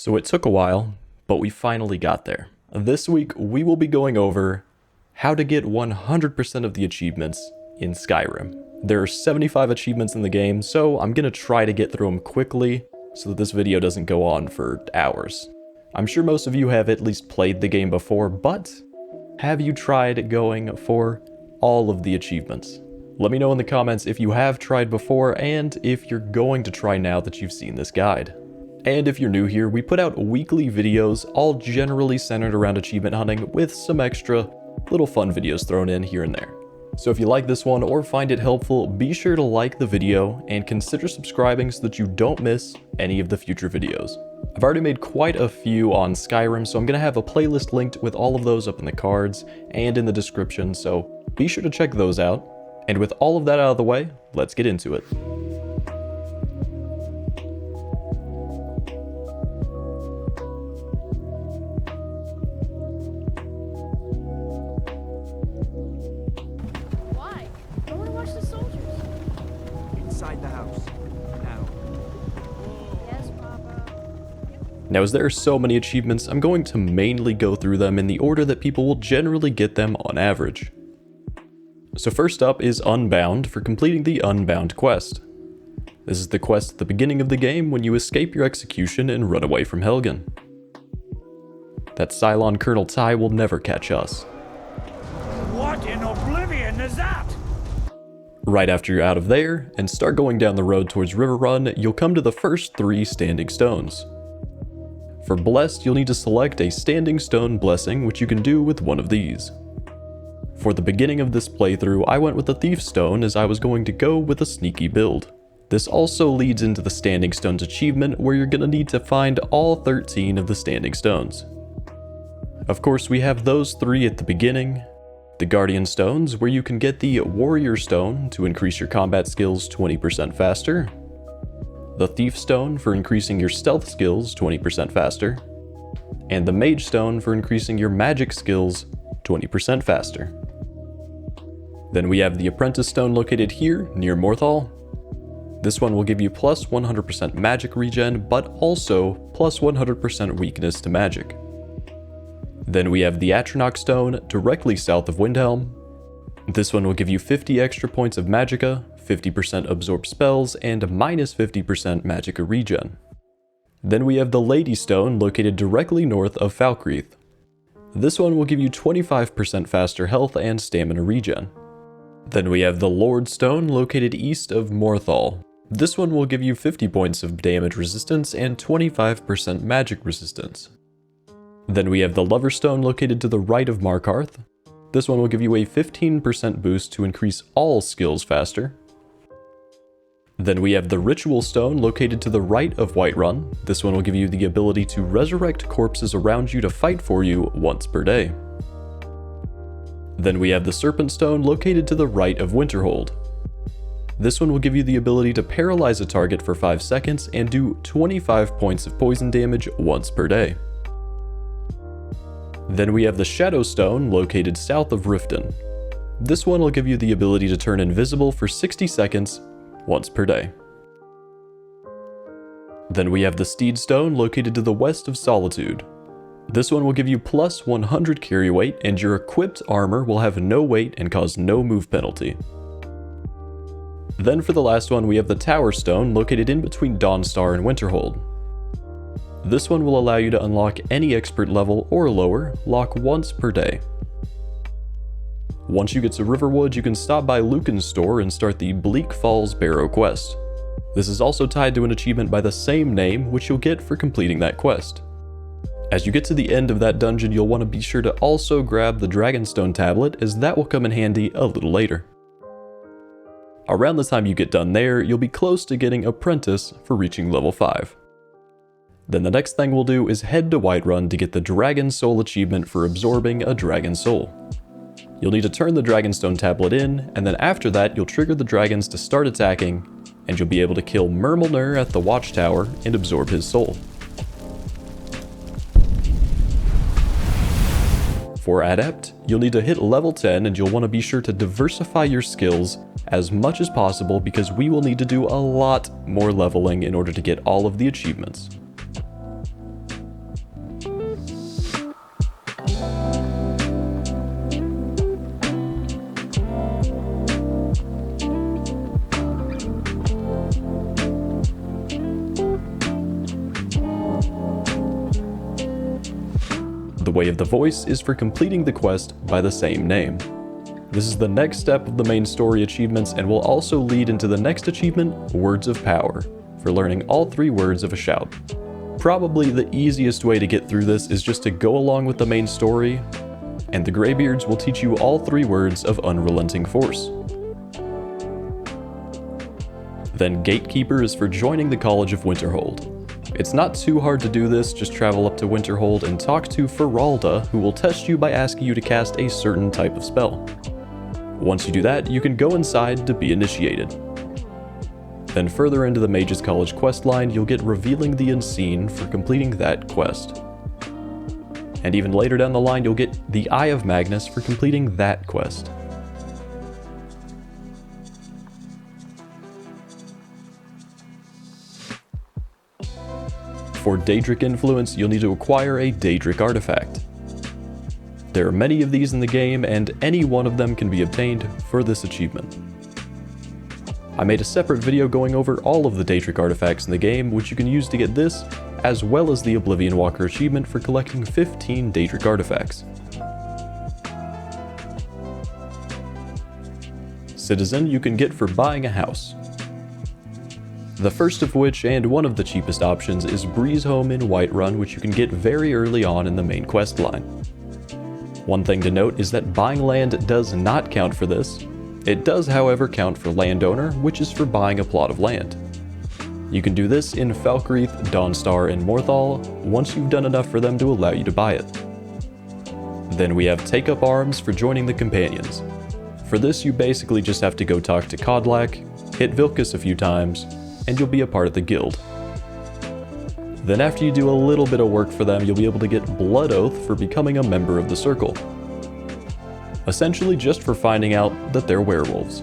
So it took a while, but we finally got there. This week, we will be going over how to get 100% of the achievements in Skyrim. There are 75 achievements in the game, so I'm gonna try to get through them quickly so that this video doesn't go on for hours. I'm sure most of you have at least played the game before, but have you tried going for all of the achievements? Let me know in the comments if you have tried before and if you're going to try now that you've seen this guide. And if you're new here, we put out weekly videos, all generally centered around achievement hunting with some extra little fun videos thrown in here and there. So if you like this one or find it helpful, be sure to like the video and consider subscribing so that you don't miss any of the future videos. I've already made quite a few on Skyrim, so I'm going to have a playlist linked with all of those up in the cards and in the description, so be sure to check those out. And with all of that out of the way, let's get into it. Now, as there are so many achievements, I'm going to mainly go through them in the order that people will generally get them on average. So first up is Unbound for completing the Unbound quest. This is the quest at the beginning of the game when you escape your execution and run away from Helgen. That Cylon Colonel Ty will never catch us. What in Oblivion is that? Right after you're out of there and start going down the road towards Riverrun, you'll come to the first 3 standing stones. For Blessed, you'll need to select a Standing Stone Blessing, which you can do with one of these. For the beginning of this playthrough, I went with the Thief Stone as I was going to go with a sneaky build. This also leads into the Standing Stones achievement, where you're going to need to find all 13 of the Standing Stones. Of course, we have those 3 at the beginning. The Guardian Stones, where you can get the Warrior Stone to increase your combat skills 20% faster. The Thief Stone for increasing your stealth skills 20% faster, and the Mage Stone for increasing your magic skills 20% faster. Then we have the Apprentice Stone located here near Morthal. This one will give you plus 100% magic regen, but also plus 100% weakness to magic. Then we have the Atronach Stone directly south of Windhelm. This one will give you 50 extra points of magicka, 50% absorb spells, and minus 50% magicka regen. Then we have the Lady Stone located directly north of Falkreath. This one will give you 25% faster health and stamina regen. Then we have the Lord Stone located east of Morthal. This one will give you 50 points of damage resistance and 25% magic resistance. Then we have the Lover Stone located to the right of Markarth. This one will give you a 15% boost to increase all skills faster. Then we have the Ritual Stone located to the right of Whiterun. This one will give you the ability to resurrect corpses around you to fight for you once per day. Then we have the Serpent Stone located to the right of Winterhold. This one will give you the ability to paralyze a target for 5 seconds and do 25 points of poison damage once per day. Then we have the Shadow Stone located south of Riften. This one will give you the ability to turn invisible for 60 seconds once per day. Then we have the Steed Stone located to the west of Solitude. This one will give you plus 100 carry weight, and your equipped armor will have no weight and cause no move penalty. Then for the last one, we have the Tower Stone located in between Dawnstar and Winterhold. This one will allow you to unlock any expert level or lower lock once per day. Once you get to Riverwood, you can stop by Lucan's store and start the Bleak Falls Barrow quest. This is also tied to an achievement by the same name, which you'll get for completing that quest. As you get to the end of that dungeon, you'll want to be sure to also grab the Dragonstone tablet, as that will come in handy a little later. Around the time you get done there, you'll be close to getting Apprentice for reaching level 5. Then the next thing we'll do is head to Whiterun to get the Dragon Soul achievement for absorbing a Dragon Soul. You'll need to turn the Dragonstone tablet in, and then after that you'll trigger the dragons to start attacking, and you'll be able to kill Myrmilnir at the Watchtower and absorb his soul. For Adept, you'll need to hit level 10 and you'll want to be sure to diversify your skills as much as possible because we will need to do a lot more leveling in order to get all of the achievements. The Way of the Voice is for completing the quest by the same name. This is the next step of the main story achievements and will also lead into the next achievement, Words of Power, for learning all 3 words of a shout. Probably the easiest way to get through this is just to go along with the main story, and the Greybeards will teach you all 3 words of Unrelenting Force. Then Gatekeeper is for joining the College of Winterhold. It's not too hard to do this, just travel up to Winterhold and talk to Feralda, who will test you by asking you to cast a certain type of spell. Once you do that, you can go inside to be initiated. Then further into the Mage's College questline, you'll get Revealing the Unseen for completing that quest. And even later down the line, you'll get the Eye of Magnus for completing that quest. For Daedric influence, you'll need to acquire a Daedric artifact. There are many of these in the game, and any one of them can be obtained for this achievement. I made a separate video going over all of the Daedric artifacts in the game, which you can use to get this, as well as the Oblivion Walker achievement for collecting 15 Daedric artifacts. Citizen you can get for buying a house. The first of which, and one of the cheapest options, is Breeze Home in Whiterun, which you can get very early on in the main quest line. One thing to note is that buying land does not count for this. It does, however, count for Landowner, which is for buying a plot of land. You can do this in Falkreath, Dawnstar, and Morthal once you've done enough for them to allow you to buy it. Then we have Take Up Arms for joining the Companions. For this, you basically just have to go talk to Kodlak, hit Vilkas a few times, and you'll be a part of the guild. Then after you do a little bit of work for them, you'll be able to get Blood Oath for becoming a member of the Circle. Essentially just for finding out that they're werewolves.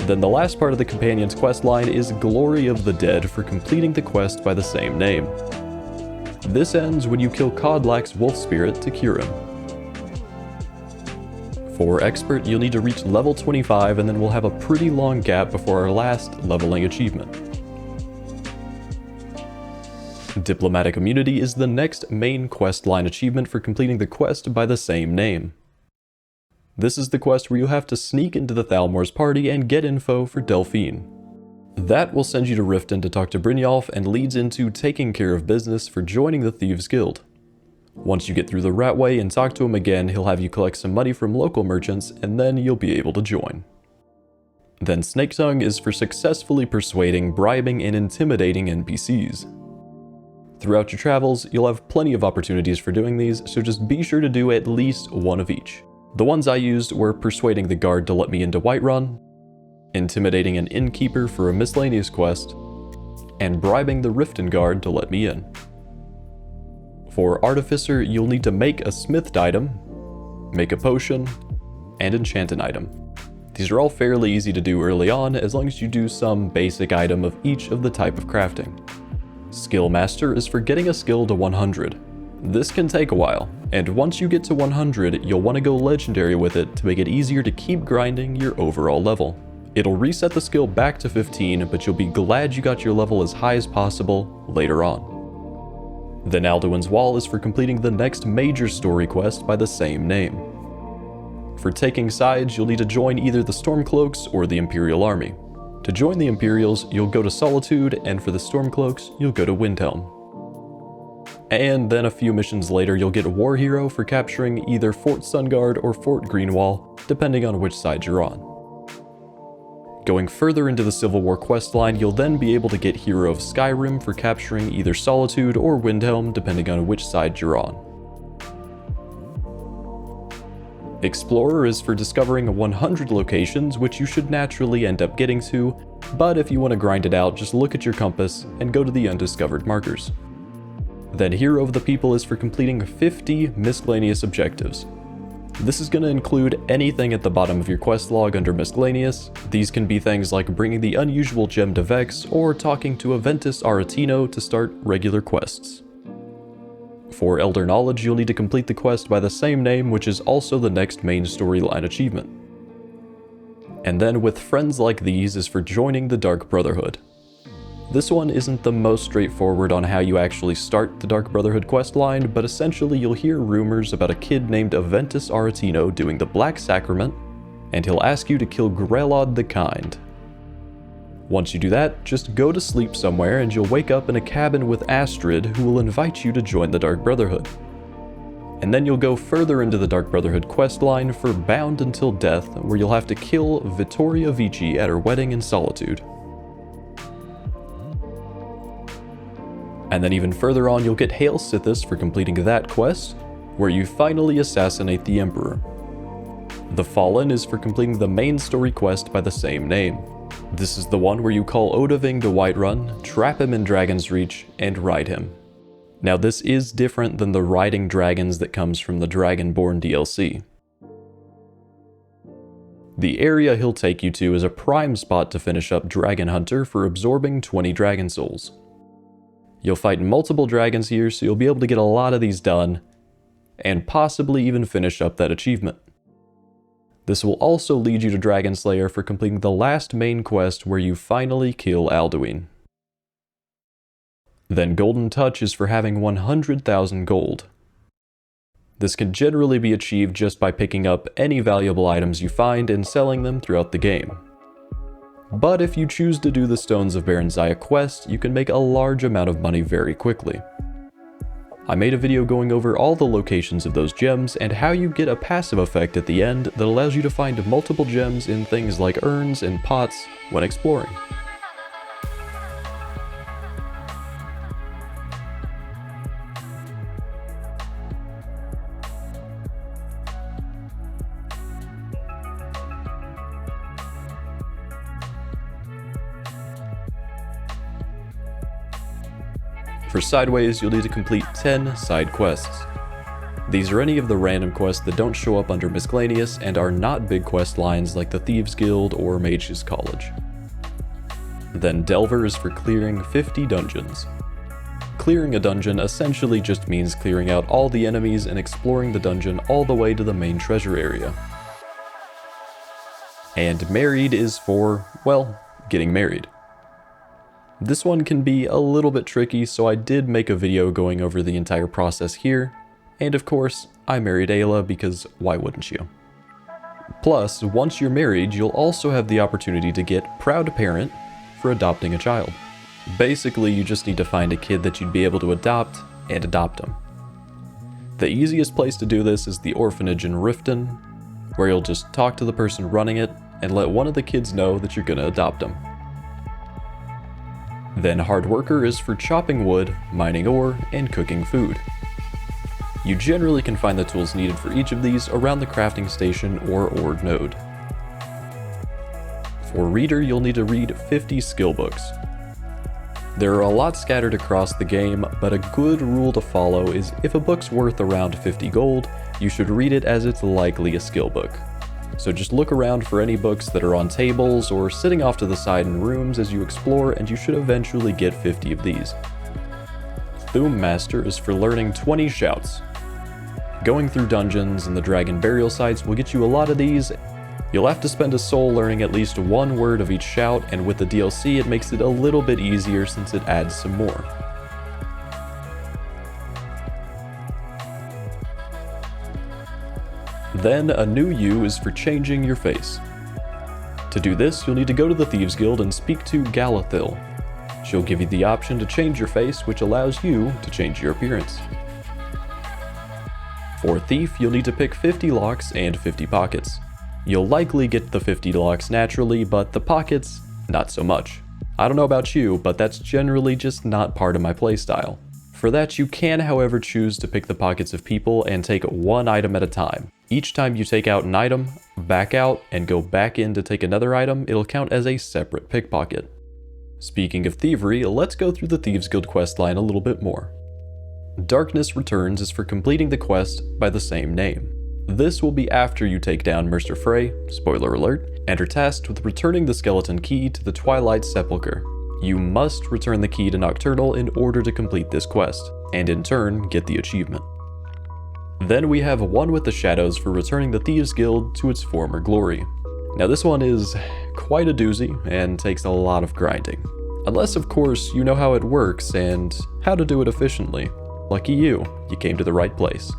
Then the last part of the Companion's quest line is Glory of the Dead for completing the quest by the same name. This ends when you kill Kodlak's wolf spirit to cure him. For Expert, you'll need to reach level 25, and then we'll have a pretty long gap before our last leveling achievement. Diplomatic Immunity is the next main quest line achievement for completing the quest by the same name. This is the quest where you have to sneak into the Thalmor's party and get info for Delphine. That will send you to Riften to talk to Brynjolf and leads into taking care of business for joining the Thieves Guild. Once you get through the Ratway and talk to him again, he'll have you collect some money from local merchants, and then you'll be able to join. Then Snaketongue is for successfully persuading, bribing, and intimidating NPCs. Throughout your travels, you'll have plenty of opportunities for doing these, so just be sure to do at least one of each. The ones I used were persuading the guard to let me into Whiterun, intimidating an innkeeper for a miscellaneous quest, and bribing the Riften guard to let me in. For Artificer, you'll need to make a smithed item, make a potion, and enchant an item. These are all fairly easy to do early on, as long as you do some basic item of each of the type of crafting. Skill Master is for getting a skill to 100. This can take a while, and once you get to 100, you'll want to go Legendary with it to make it easier to keep grinding your overall level. It'll reset the skill back to 15, but you'll be glad you got your level as high as possible later on. Then Alduin's Wall is for completing the next major story quest by the same name. For taking sides, you'll need to join either the Stormcloaks or the Imperial Army. To join the Imperials, you'll go to Solitude, and for the Stormcloaks, you'll go to Windhelm. And then a few missions later, you'll get War Hero for capturing either Fort Sunguard or Fort Greenwall, depending on which side you're on. Going further into the Civil War questline, you'll then be able to get Hero of Skyrim for capturing either Solitude or Windhelm, depending on which side you're on. Explorer is for discovering 100 locations, which you should naturally end up getting to, but if you want to grind it out, just look at your compass and go to the undiscovered markers. Then Hero of the People is for completing 50 miscellaneous objectives. This is going to include anything at the bottom of your quest log under miscellaneous. These can be things like bringing the unusual gem to Vex or talking to Aventus Aretino to start regular quests. For Elder Knowledge, you'll need to complete the quest by the same name, which is also the next main storyline achievement. And then with Friends Like These is for joining the Dark Brotherhood. This one isn't the most straightforward on how you actually start the Dark Brotherhood questline, but essentially you'll hear rumors about a kid named Aventus Aretino doing the Black Sacrament, and he'll ask you to kill Grelod the Kind. Once you do that, just go to sleep somewhere and you'll wake up in a cabin with Astrid, who will invite you to join the Dark Brotherhood. And then you'll go further into the Dark Brotherhood questline for Bound Until Death, where you'll have to kill Vittoria Vici at her wedding in Solitude. And then even further on, you'll get Hail Sithis for completing that quest, where you finally assassinate the Emperor. The Fallen is for completing the main story quest by the same name. This is the one where you call Odahviing to Whiterun, trap him in Dragon's Reach, and ride him. Now this is different than the riding dragons that comes from the Dragonborn DLC. The area he'll take you to is a prime spot to finish up Dragon Hunter for absorbing 20 Dragon Souls. You'll fight multiple dragons here, so you'll be able to get a lot of these done, and possibly even finish up that achievement. This will also lead you to Dragonslayer for completing the last main quest where you finally kill Alduin. Then Golden Touch is for having 100,000 gold. This can generally be achieved just by picking up any valuable items you find and selling them throughout the game. But if you choose to do the Stones of Barenziah quest, you can make a large amount of money very quickly. I made a video going over all the locations of those gems and how you get a passive effect at the end that allows you to find multiple gems in things like urns and pots when exploring. For Sideways, you'll need to complete 10 side quests. These are any of the random quests that don't show up under Miscellaneous and are not big quest lines like the Thieves Guild or Mage's College. Then Delver is for clearing 50 dungeons. Clearing a dungeon essentially just means clearing out all the enemies and exploring the dungeon all the way to the main treasure area. And Married is for, well, getting married. This one can be a little bit tricky, so I did make a video going over the entire process here, and of course, I married Ayla because why wouldn't you? Plus, once you're married, you'll also have the opportunity to get Proud Parent for adopting a child. Basically, you just need to find a kid that you'd be able to adopt and adopt him. The easiest place to do this is the orphanage in Riften, where you'll just talk to the person running it and let one of the kids know that you're gonna adopt them. Then Hard Worker is for chopping wood, mining ore, and cooking food. You generally can find the tools needed for each of these around the crafting station or ore node. For Reader, you'll need to read 50 skill books. There are a lot scattered across the game, but a good rule to follow is if a book's worth around 50 gold, you should read it as it's likely a skill book. So just look around for any books that are on tables or sitting off to the side in rooms as you explore, and you should eventually get 50 of these. Thu'um Master is for learning 20 shouts. Going through dungeons and the dragon burial sites will get you a lot of these. You'll have to spend a soul learning at least one word of each shout, and with the DLC it makes it a little bit easier since it adds some more. Then a new you is for changing your face. To do this, you'll need to go to the Thieves Guild and speak to Galathil. She'll give you the option to change your face, which allows you to change your appearance. For Thief, you'll need to pick 50 locks and 50 pockets. You'll likely get the 50 locks naturally, but the pockets, not so much. I don't know about you, but that's generally just not part of my playstyle. For that, you can, however, choose to pick the pockets of people and take one item at a time. Each time you take out an item, back out, and go back in to take another item, it'll count as a separate pickpocket. Speaking of thievery, let's go through the Thieves Guild questline a little bit more. Darkness Returns is for completing the quest by the same name. This will be after you take down Mercer Frey, spoiler alert, and are tasked with returning the skeleton key to the Twilight Sepulchre. You must return the key to Nocturnal in order to complete this quest, and in turn, get the achievement. Then we have One with the Shadows for returning the Thieves Guild to its former glory. Now this one is quite a doozy and takes a lot of grinding. Unless, of course, you know how it works and how to do it efficiently. Lucky you came to the right place.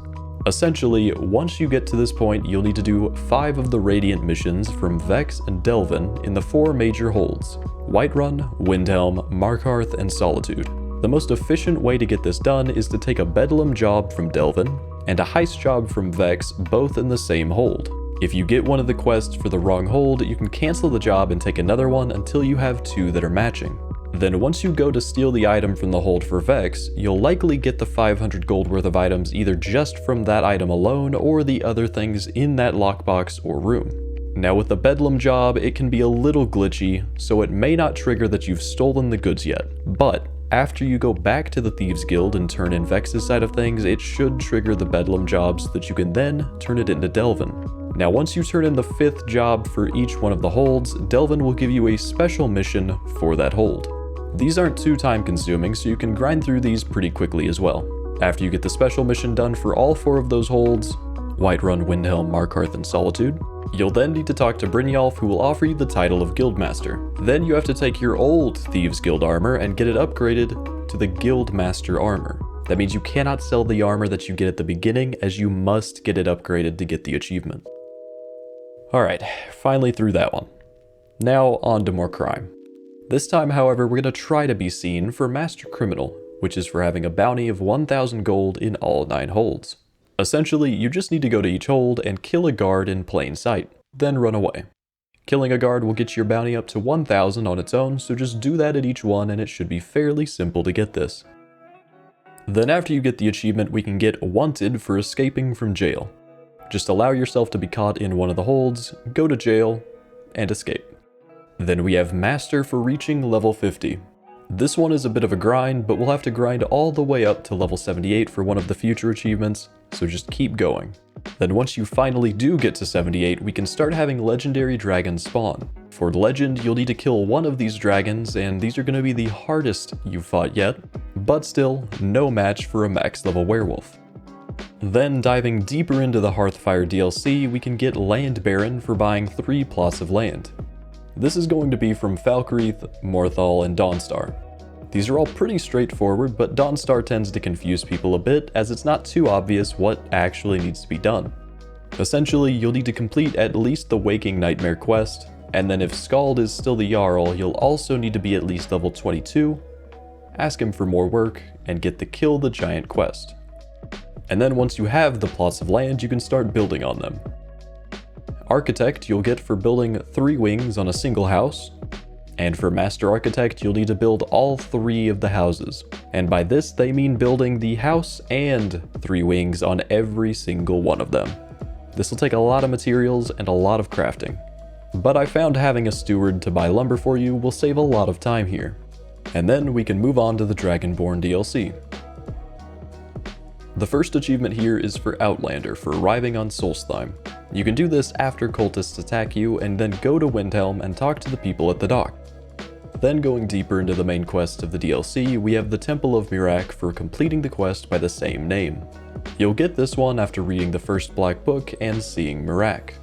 Essentially, once you get to this point, you'll need to do 5 of the Radiant missions from Vex and Delvin in the 4 major holds: Whiterun, Windhelm, Markarth, and Solitude. The most efficient way to get this done is to take a Bedlam job from Delvin and a Heist job from Vex, both in the same hold. If you get one of the quests for the wrong hold, you can cancel the job and take another one until you have 2 that are matching. Then once you go to steal the item from the hold for Vex, you'll likely get the 500 gold worth of items either just from that item alone or the other things in that lockbox or room. Now with the Bedlam job, it can be a little glitchy, so it may not trigger that you've stolen the goods yet, but after you go back to the Thieves Guild and turn in Vex's side of things, it should trigger the Bedlam job so that you can then turn it into Delvin. Now once you turn in the 5th job for each one of the holds, Delvin will give you a special mission for that hold. These aren't too time consuming, so you can grind through these pretty quickly as well. After you get the special mission done for all 4 of those holds, Whiterun, Windhelm, Markarth, and Solitude, you'll then need to talk to Brynjolf, who will offer you the title of Guildmaster. Then you have to take your old Thieves Guild armor and get it upgraded to the Guildmaster armor. That means you cannot sell the armor that you get at the beginning, as you must get it upgraded to get the achievement. Alright, finally through that one. Now on to more crime. This time, however, we're going to try to be seen for Master Criminal, which is for having a bounty of 1,000 gold in all 9 holds. Essentially, you just need to go to each hold and kill a guard in plain sight, then run away. Killing a guard will get your bounty up to 1,000 on its own, so just do that at each one and it should be fairly simple to get this. Then after you get the achievement, we can get Wanted for escaping from jail. Just allow yourself to be caught in one of the holds, go to jail, and escape. Then we have Master for reaching level 50. This one is a bit of a grind, but we'll have to grind all the way up to level 78 for one of the future achievements, so just keep going. Then once you finally do get to 78, we can start having legendary dragons spawn. For legend, you'll need to kill one of these dragons, and these are going to be the hardest you've fought yet, but still, no match for a max level werewolf. Then diving deeper into the Hearthfire DLC, we can get Land Baron for buying 3 plots of land. This is going to be from Falkreath, Morthal, and Dawnstar. These are all pretty straightforward, but Dawnstar tends to confuse people a bit as it's not too obvious what actually needs to be done. Essentially, you'll need to complete at least the Waking Nightmare quest, and then if Skald is still the Jarl, you'll also need to be at least level 22, ask him for more work, and get the Kill the Giant quest. And then once you have the plots of land, you can start building on them. Architect you'll get for building 3 wings on a single house, and for Master Architect you'll need to build all 3 of the houses, and by this they mean building the house and 3 wings on every single one of them. This will take a lot of materials and a lot of crafting, but I found having a steward to buy lumber for you will save a lot of time here. And then we can move on to the Dragonborn DLC. The first achievement here is for Outlander for arriving on Solstheim. You can do this after cultists attack you and then go to Windhelm and talk to the people at the dock. Then going deeper into the main quest of the DLC, we have the Temple of Miraak for completing the quest by the same name. You'll get this one after reading the first Black Book and seeing Miraak.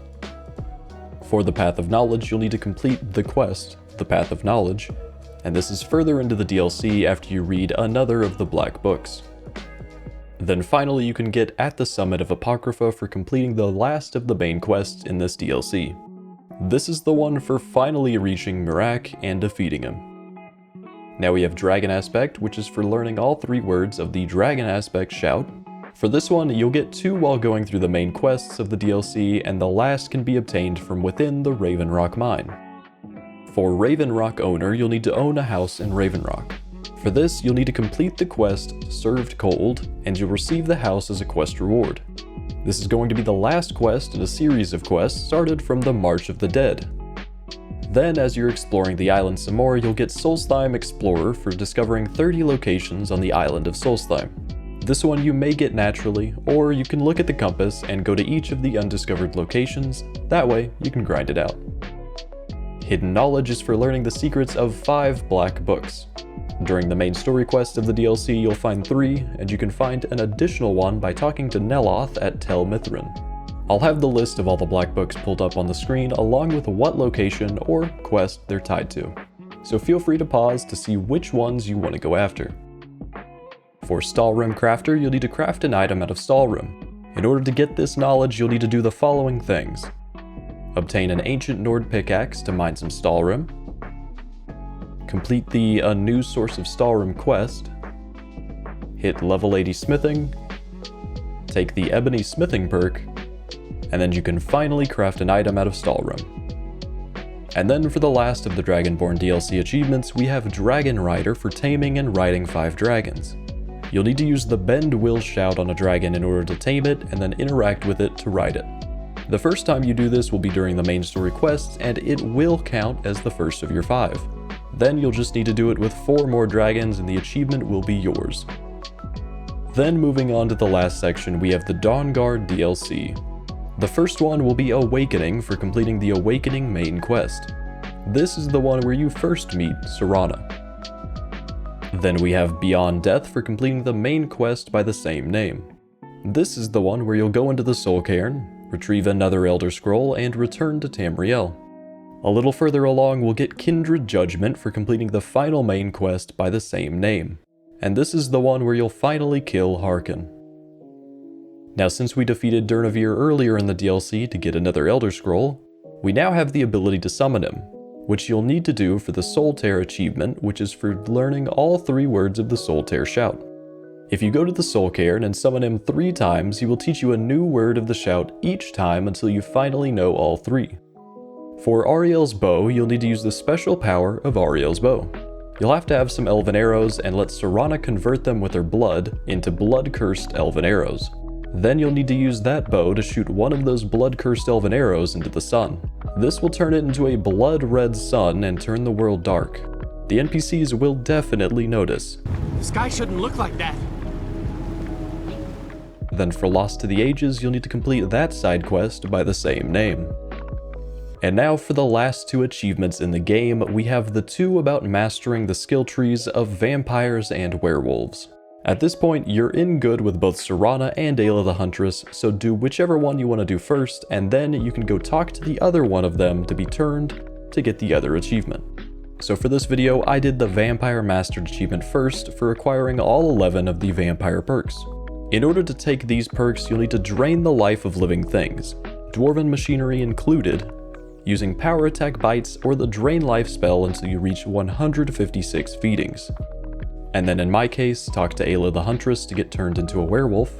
For the Path of Knowledge, you'll need to complete the quest, the Path of Knowledge, and this is further into the DLC after you read another of the Black Books. Then finally you can get at the Summit of Apcrypha for completing the last of the main quests in this DLC. This is the one for finally reaching Miraak and defeating him. Now we have Dragon Aspect, which is for learning all 3 words of the Dragon Aspect Shout. For this one, you'll get 2 while going through the main quests of the DLC, and the last can be obtained from within the Raven Rock mine. For Raven Rock owner, you'll need to own a house in Raven Rock. For this, you'll need to complete the quest Served Cold, and you'll receive the house as a quest reward. This is going to be the last quest in a series of quests started from the March of the Dead. Then, as you're exploring the island some more, you'll get Solstheim Explorer for discovering 30 locations on the island of Solstheim. This one you may get naturally, or you can look at the compass and go to each of the undiscovered locations, that way you can grind it out. Hidden Knowledge is for learning the secrets of 5 Black Books. During the main story quest of the DLC, you'll find 3, and you can find an additional one by talking to Neloth at Tel Mithrin. I'll have the list of all the Black Books pulled up on the screen along with what location or quest they're tied to. so feel free to pause to see which ones you want to go after. For Stalhrim Crafter, you'll need to craft an item out of Stalhrim. In order to get this knowledge, you'll need to do the following things. Obtain an Ancient Nord pickaxe to mine some Stalhrim. Complete the A New Source of Stalhrim quest. Hit level 80 smithing. Take the Ebony smithing perk. And then you can finally craft an item out of Stalhrim. And then for the last of the Dragonborn DLC achievements, we have Dragonrider for taming and riding 5 dragons. You'll need to use the Bend Will Shout on a dragon in order to tame it, and then interact with it to ride it. The first time you do this will be during the main story quests, and it will count as the first of your 5. Then you'll just need to do it with 4 more dragons and the achievement will be yours. Then moving on to the last section, we have the Dawnguard DLC. The first one will be Awakening for completing the Awakening main quest. This is the one where you first meet Serana. Then we have Beyond Death for completing the main quest by the same name. This is the one where you'll go into the Soul Cairn, retrieve another Elder Scroll, and return to Tamriel. A little further along, we'll get Kindred Judgement for completing the final main quest by the same name. And this is the one where you'll finally kill Harkon. Now, since we defeated Durnavir earlier in the DLC to get another Elder Scroll, we now have the ability to summon him, which you'll need to do for the Soul Tear achievement, which is for learning all 3 words of the Soul Tear shout. If you go to the Soul Cairn and summon him 3 times, he will teach you a new word of the shout each time until you finally know all 3. For Auriel's bow, you'll need to use the special power of Auriel's bow. You'll have to have some elven arrows and let Serana convert them with her blood into blood-cursed elven arrows. Then you'll need to use that bow to shoot one of those blood-cursed elven arrows into the sun. This will turn it into a blood-red sun and turn the world dark. The NPCs will definitely notice. The sky shouldn't look like that. Then for Lost to the Ages, you'll need to complete that side quest by the same name. And now for the last 2 achievements in the game, we have the 2 about mastering the skill trees of vampires and werewolves. At this point, you're in good with both Serana and Ayla the Huntress, so do whichever one you want to do first, and then you can go talk to the other one of them to be turned to get the other achievement. So for this video, I did the Vampire Mastered achievement first for acquiring all 11 of the vampire perks. In order to take these perks, you'll need to drain the life of living things, dwarven machinery included, using power attack bites or the drain life spell until you reach 156 feedings. And then in my case, talk to Ayla the Huntress to get turned into a werewolf.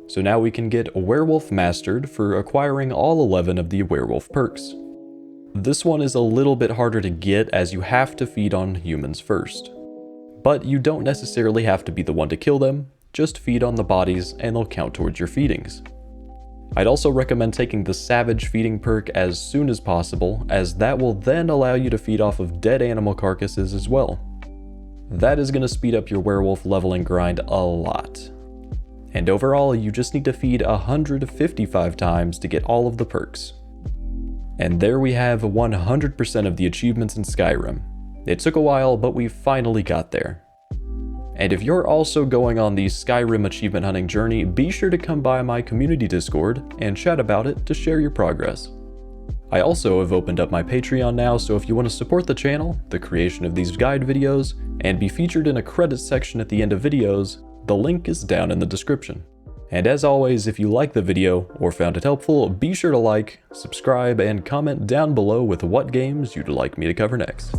So now we can get Werewolf Mastered for acquiring all 11 of the werewolf perks. This one is a little bit harder to get as you have to feed on humans first. But you don't necessarily have to be the one to kill them, just feed on the bodies and they'll count towards your feedings. I'd also recommend taking the Savage Feeding perk as soon as possible, as that will then allow you to feed off of dead animal carcasses as well. That is going to speed up your werewolf leveling grind a lot. And overall, you just need to feed 155 times to get all of the perks. And there we have 100% of the achievements in Skyrim. It took a while, but we finally got there. And if you're also going on the Skyrim achievement hunting journey, be sure to come by my community Discord and chat about it to share your progress. I also have opened up my Patreon now, so if you want to support the channel, the creation of these guide videos, and be featured in a credits section at the end of videos, the link is down in the description. And as always, if you liked the video or found it helpful, be sure to like, subscribe, and comment down below with what games you'd like me to cover next.